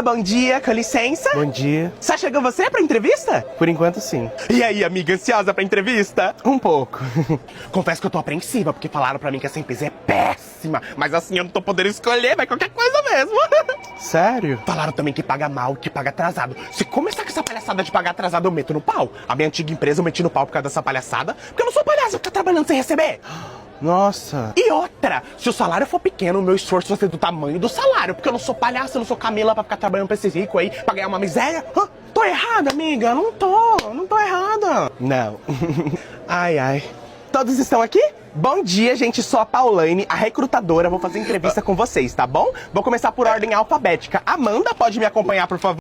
bom dia, com licença. Bom dia. Só chegou você pra entrevista? Por enquanto, sim. E aí, amiga, ansiosa pra entrevista? Um pouco. Confesso que eu tô apreensiva, porque falaram pra mim que essa empresa é péssima. Mas assim, eu não tô podendo escolher, vai qualquer coisa mesmo. Sério? Falaram também que paga mal, que paga atrasado. Se começar com essa palhaçada de pagar atrasado, eu meto no pau. A minha antiga empresa eu meti no pau por causa dessa palhaçada, porque eu não sou palhaço, eu ficar trabalhando sem receber. Nossa. E outra, se o salário for pequeno, o meu esforço vai ser do tamanho do salário, porque eu não sou palhaço, eu não sou Camila pra ficar trabalhando pra esses ricos aí, pra ganhar uma miséria. Tô errada, amiga? Não tô errada. Não. Ai, ai. Todos estão aqui? Bom dia, gente, sou a Paulaine, a recrutadora, vou fazer entrevista com vocês, tá bom? Vou começar por ordem alfabética. Amanda, pode me acompanhar, por favor?